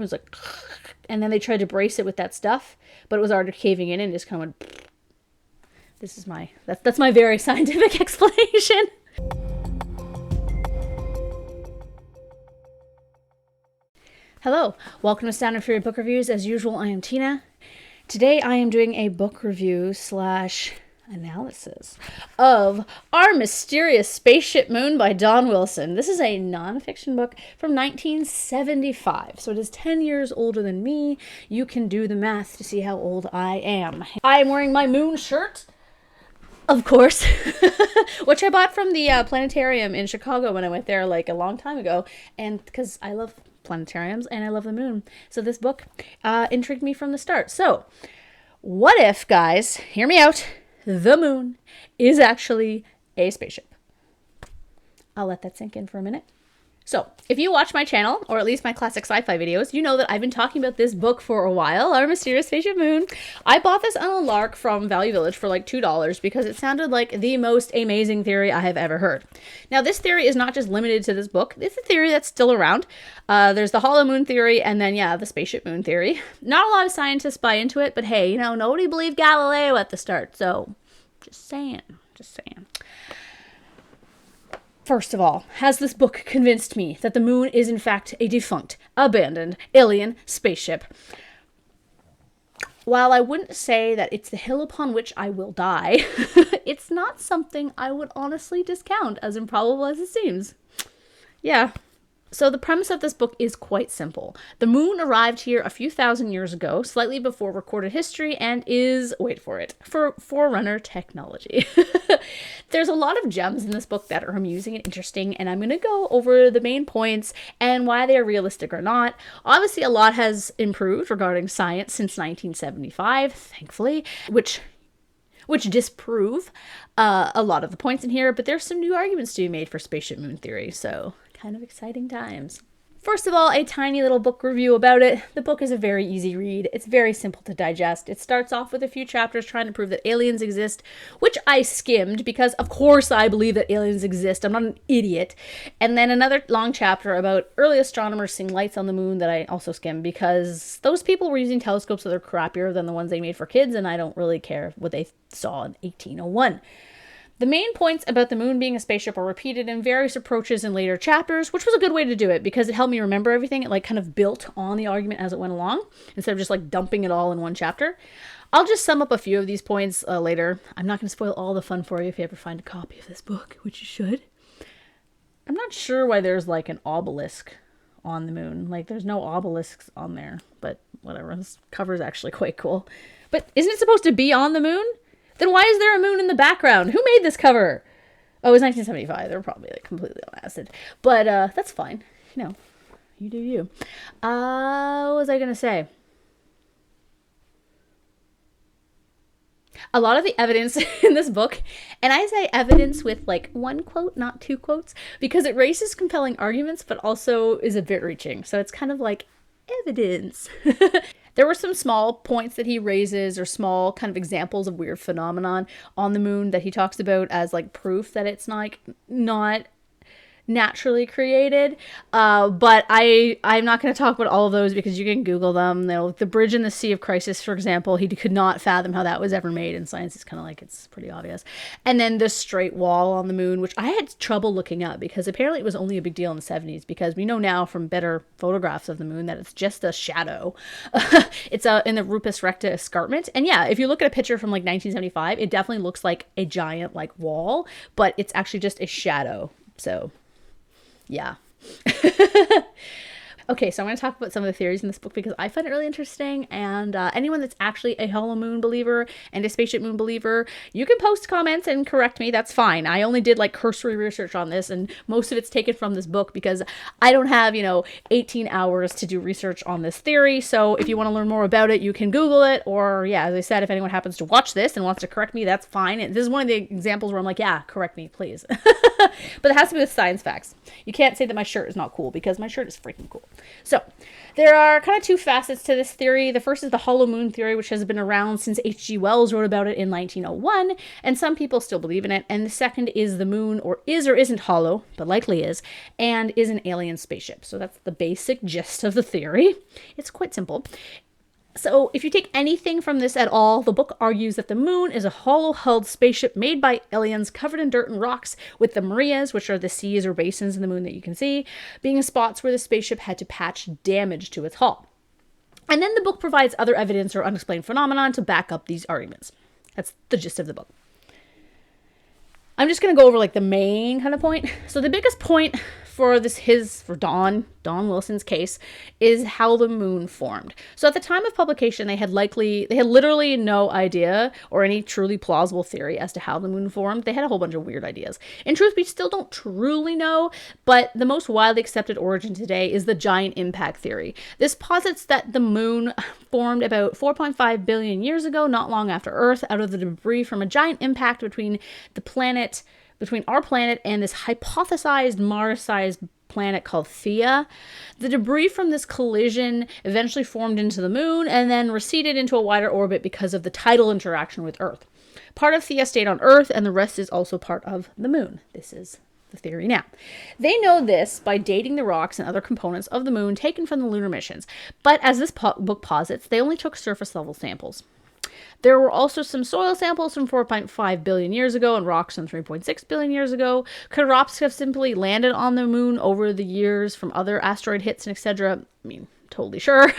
it was like, and then they tried to brace it with that stuff, but it was already caving in and just kind of went. This is that's my very scientific explanation. Hello, welcome to Sound and Fury Book Reviews. As usual, I am Tina. Today I am doing a book review / analysis of Our Mysterious Spaceship Moon by Don Wilson. This is a nonfiction book from 1975, so it is 10 years older than me. You can do the math to see how old I am. I am wearing my moon shirt, of course, which I bought from the planetarium in Chicago when I went there like a long time ago, and because I love planetariums and I love the moon. So this book intrigued me from the start. So what if, guys, hear me out, the moon is actually a spaceship? I'll let that sink in for a minute. So, if you watch my channel, or at least my classic sci-fi videos, you know that I've been talking about this book for a while, Our Mysterious Spaceship Moon. I bought this on a lark from Value Village for like $2 because it sounded like the most amazing theory I have ever heard. Now, this theory is not just limited to this book. It's a theory that's still around. There's the hollow moon theory, and then, yeah, the spaceship moon theory. Not a lot of scientists buy into it, but hey, you know, nobody believed Galileo at the start, so just saying. First of all, has this book convinced me that the moon is in fact a defunct, abandoned, alien spaceship? While I wouldn't say that it's the hill upon which I will die, it's not something I would honestly discount as improbable as it seems. Yeah. So the premise of this book is quite simple. The moon arrived here a few thousand years ago, slightly before recorded history, and is, wait for it, for forerunner technology. There's a lot of gems in this book that are amusing and interesting, and I'm going to go over the main points and why they are realistic or not. Obviously, a lot has improved regarding science since 1975, thankfully, which disprove a lot of the points in here, but there's some new arguments to be made for spaceship moon theory, so kind of exciting times. First of all, a tiny little book review about it. The book is a very easy read. It's very simple to digest. It starts off with a few chapters trying to prove that aliens exist, which I skimmed because, of course, I believe that aliens exist. I'm not an idiot. And then another long chapter about early astronomers seeing lights on the moon that I also skimmed because those people were using telescopes that are crappier than the ones they made for kids, and I don't really care what they saw in 1801. The main points about the moon being a spaceship are repeated in various approaches in later chapters, which was a good way to do it because it helped me remember everything. It like kind of built on the argument as it went along instead of just like dumping it all in one chapter. I'll just sum up a few of these points later. I'm not going to spoil all the fun for you if you ever find a copy of this book, which you should. I'm not sure why there's like an obelisk on the moon. Like there's no obelisks on there, but whatever. This cover is actually quite cool. But isn't it supposed to be on the moon? Then why is there a moon in the background? Who made this cover? Oh, it was 1975. They were probably like completely on acid. But that's fine. You know, you do you. What was I going to say? A lot of the evidence in this book, and I say evidence with like one quote, not two quotes, because it raises compelling arguments, but also is a bit reaching. So it's kind of like evidence. There were some small points that he raises or small kind of examples of weird phenomenon on the moon that he talks about as like proof that it's like not naturally created. But I'm not going to talk about all of those because you can Google them. The bridge in the Sea of Crisis, for example, he could not fathom how that was ever made, and science is kind of like, it's pretty obvious. And then the straight wall on the moon, which I had trouble looking up because apparently it was only a big deal in the 70s because we know now from better photographs of the moon that it's just a shadow. It's in the Rupes Recta escarpment. And yeah, if you look at a picture from like 1975, it definitely looks like a giant like wall, but it's actually just a shadow. So yeah. Okay, so I'm going to talk about some of the theories in this book because I find it really interesting, and anyone that's actually a hollow moon believer and a spaceship moon believer, you can post comments and correct me, that's fine. I only did like cursory research on this, and most of it's taken from this book because I don't have, 18 hours to do research on this theory, so if you want to learn more about it, you can Google it, or yeah, as I said, if anyone happens to watch this and wants to correct me, that's fine. And this is one of the examples where I'm like, yeah, correct me, please. But it has to be with science facts. You can't say that my shirt is not cool because my shirt is freaking cool. So there are kind of two facets to this theory. The first is the hollow moon theory, which has been around since H.G. Wells wrote about it in 1901, and some people still believe in it. And the second is the moon or isn't hollow, but likely is, and is an alien spaceship. So that's the basic gist of the theory. It's quite simple. So if you take anything from this at all, the book argues that the moon is a hollow-hulled spaceship made by aliens covered in dirt and rocks, with the Marias, which are the seas or basins in the moon that you can see, being spots where the spaceship had to patch damage to its hull. And then the book provides other evidence or unexplained phenomenon to back up these arguments. That's the gist of the book. I'm just going to go over like the main kind of point. So the biggest point for Don Wilson's case is how the moon formed. So at the time of publication, they had literally no idea or any truly plausible theory as to how the moon formed. They had a whole bunch of weird ideas. In truth, we still don't truly know, but the most widely accepted origin today is the giant impact theory. This posits that the moon formed about 4.5 billion years ago, not long after Earth, out of the debris from a giant impact between our planet and this hypothesized Mars-sized planet called Theia. The debris from this collision eventually formed into the moon and then receded into a wider orbit because of the tidal interaction with Earth. Part of Theia stayed on Earth, and the rest is also part of the moon. This is the theory now. They know this by dating the rocks and other components of the moon taken from the lunar missions. But as this book posits, they only took surface level samples. There were also some soil samples from 4.5 billion years ago and rocks from 3.6 billion years ago. Could rocks have simply landed on the moon over the years from other asteroid hits and etc.? I mean, totally sure.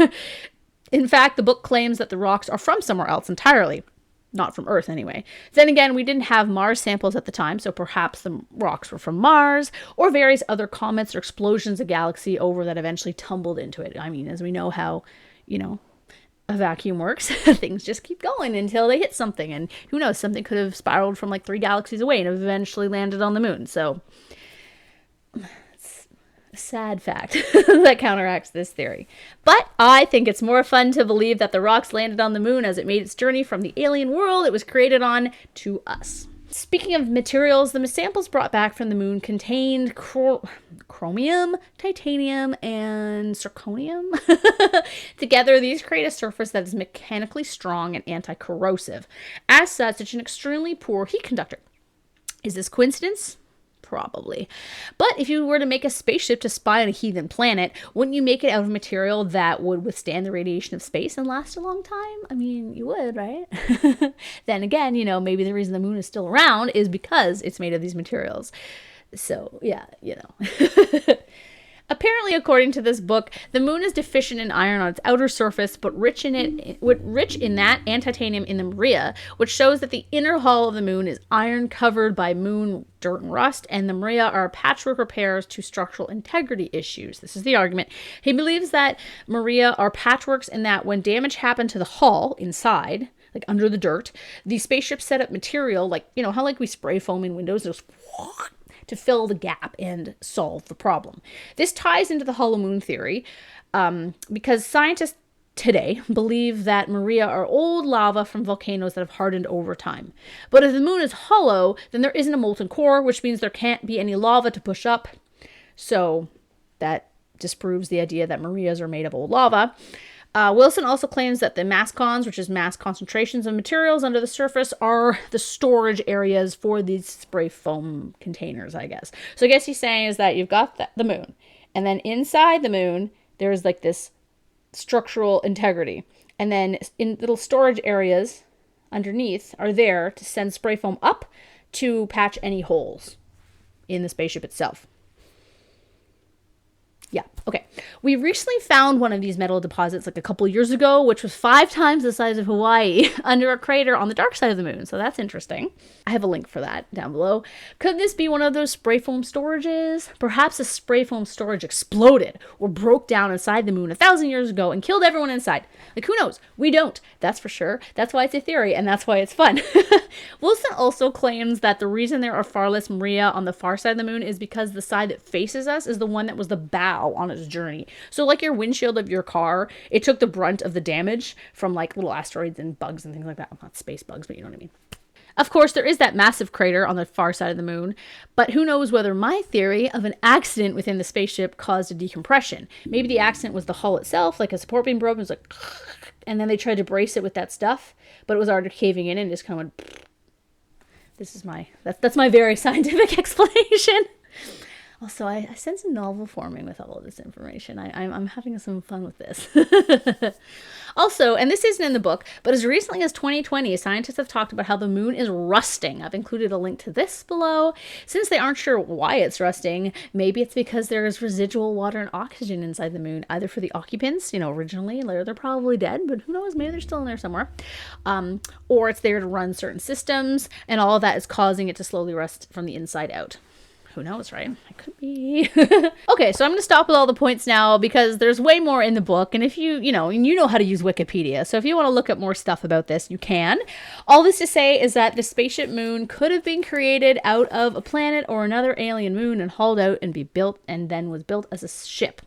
In fact, the book claims that the rocks are from somewhere else entirely. Not from Earth, anyway. Then again, we didn't have Mars samples at the time, so perhaps the rocks were from Mars, or various other comets or explosions of galaxy over that eventually tumbled into it. I mean, as we know how, a vacuum works, things just keep going until they hit something, and who knows, something could have spiraled from like 3 galaxies away and eventually landed on the moon. So it's a sad fact that counteracts this theory. But I think it's more fun to believe that the rocks landed on the moon as it made its journey from the alien world it was created on to us. Speaking of materials, the samples brought back from the moon contained chromium, titanium, and zirconium. Together, these create a surface that is mechanically strong and anti-corrosive. As such, it's an extremely poor heat conductor. Is this coincidence? Probably. But if you were to make a spaceship to spy on a heathen planet, wouldn't you make it out of material that would withstand the radiation of space and last a long time? I mean, you would, right? Then again, maybe the reason the moon is still around is because it's made of these materials. So, yeah, Apparently, according to this book, the moon is deficient in iron on its outer surface, but rich in that and titanium in the Maria, which shows that the inner hull of the moon is iron covered by moon dirt and rust, and the Maria are patchwork repairs to structural integrity issues. This is the argument. He believes that Maria are patchworks in that when damage happened to the hull inside, like under the dirt, the spaceship set up material, like, how like we spray foam in windows, it was to fill the gap and solve the problem. This ties into the hollow moon theory because scientists today believe that Maria are old lava from volcanoes that have hardened over time. But if the moon is hollow, then there isn't a molten core, which means there can't be any lava to push up. So that disproves the idea that Marias are made of old lava. Wilson also claims that the mascons, which is mass concentrations of materials under the surface, are the storage areas for these spray foam containers, I guess. So I guess he's saying is that you've got the moon, and then inside the moon, there's like this structural integrity. And then in little storage areas underneath are there to send spray foam up to patch any holes in the spaceship itself. Yeah, okay. We recently found one of these metal deposits like a couple years ago, which was 5 times the size of Hawaii under a crater on the dark side of the moon. So that's interesting. I have a link for that down below. Could this be one of those spray foam storages? Perhaps a spray foam storage exploded or broke down inside the moon 1,000 years ago and killed everyone inside. Like, who knows? We don't. That's for sure. That's why it's a theory, and that's why it's fun. Wilson also claims that the reason there are far less Maria on the far side of the moon is because the side that faces us is the one that was the bow on its journey. So like your windshield of your car, it took the brunt of the damage from like little asteroids and bugs and things like that. Well, not space bugs, but you know what I mean. Of course, there is that massive crater on the far side of the moon, but who knows whether my theory of an accident within the spaceship caused a decompression. Maybe the accident was the hull itself, like a support beam broke, it was like, and then they tried to brace it with that stuff, but it was already caving in and just kind of went. This is that's my very scientific explanation. Also, I sense a novel forming with all of this information. I'm having some fun with this. Also, and this isn't in the book, but as recently as 2020, scientists have talked about how the moon is rusting. I've included a link to this below. Since they aren't sure why it's rusting, maybe it's because there is residual water and oxygen inside the moon, either for the occupants, originally, they're probably dead, but who knows, maybe they're still in there somewhere. Or it's there to run certain systems, and all of that is causing it to slowly rust from the inside out. Who knows, right? It could be. Okay, so I'm going to stop with all the points now because there's way more in the book. And if you know how to use Wikipedia. So if you want to look up more stuff about this, you can. All this to say is that the spaceship moon could have been created out of a planet or another alien moon and hauled out and be built and then was built as a ship.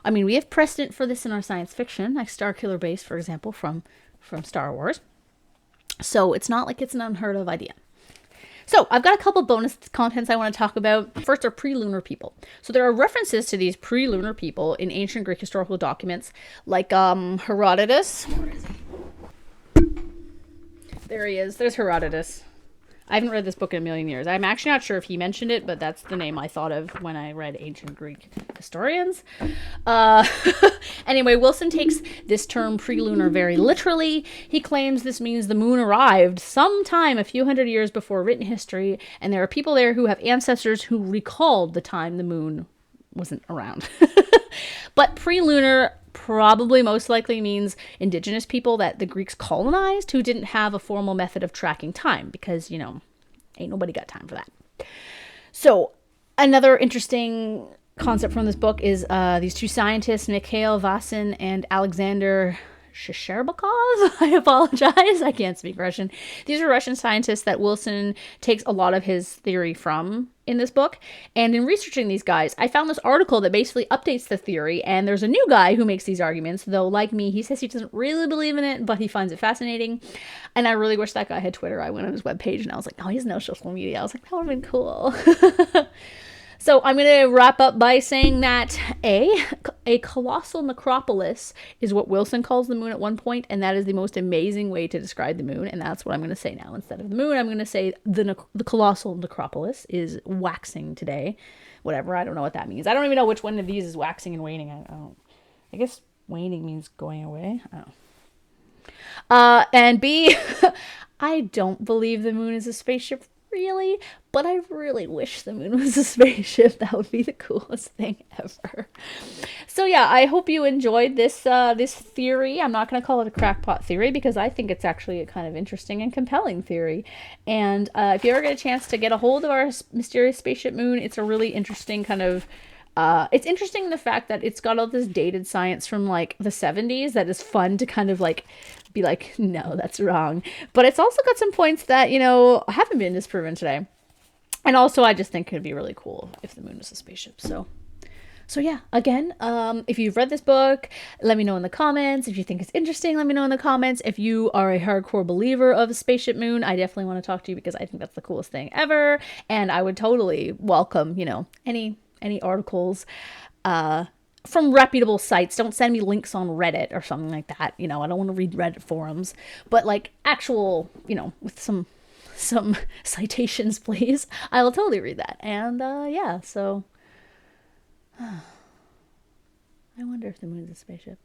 I mean, we have precedent for this in our science fiction, like Starkiller Base, for example, from Star Wars. So it's not like it's an unheard of idea. So I've got a couple bonus contents I want to talk about. First are pre-lunar people. So there are references to these pre-lunar people in ancient Greek historical documents, like Herodotus. Where is he? There he is. There's Herodotus. I haven't read this book in a million years. I'm actually not sure if he mentioned it, but that's the name I thought of when I read ancient Greek historians. Anyway, Wilson takes this term pre-lunar very literally. He claims this means the moon arrived sometime a few hundred years before written history, and there are people there who have ancestors who recalled the time the moon wasn't around. But pre-lunar probably most likely means indigenous people that the Greeks colonized who didn't have a formal method of tracking time because, ain't nobody got time for that. So another interesting concept from this book is these two scientists, Mikhail Vasin and Alexander Shcherbakov. I apologize. I can't speak Russian. These are Russian scientists that Wilson takes a lot of his theory from in this book. And in researching these guys, I found this article that basically updates the theory. And there's a new guy who makes these arguments, though like me, he says he doesn't really believe in it, but he finds it fascinating. And I really wish that guy had Twitter. I went on his webpage and I was like, oh, he has no social media. I was like, that would have been cool. So I'm going to wrap up by saying that a colossal necropolis is what Wilson calls the moon at one point, and that is the most amazing way to describe the moon, and that's what I'm going to say now. Instead of the moon, I'm going to say the colossal necropolis is waxing today. Whatever, I don't know what that means. I don't even know which one of these is waxing and waning. I guess waning means going away. I don't know. And B, I don't believe the moon is a spaceship. Really, but I really wish the moon was a spaceship. That would be the coolest thing ever. So yeah, I hope you enjoyed this theory. I'm not going to call it a crackpot theory because I think it's actually a kind of interesting and compelling theory. And if you ever get a chance to get a hold of our Mysterious Spaceship Moon, it's a really interesting kind of it's interesting the fact that it's got all this dated science from like the 70s that is fun to kind of like be like, no, that's wrong. But it's also got some points that, haven't been disproven today. And also I just think it'd be really cool if the moon was a spaceship. So yeah, again, if you've read this book, let me know in the comments. If you think it's interesting, let me know in the comments. If you are a hardcore believer of a spaceship moon, I definitely want to talk to you because I think that's the coolest thing ever. And I would totally welcome, any articles from reputable sites. Don't send me links on Reddit or something like that. I don't want to read Reddit forums, but like actual, with some citations, please. I will totally read that. And yeah, so I wonder if the moon's a spaceship.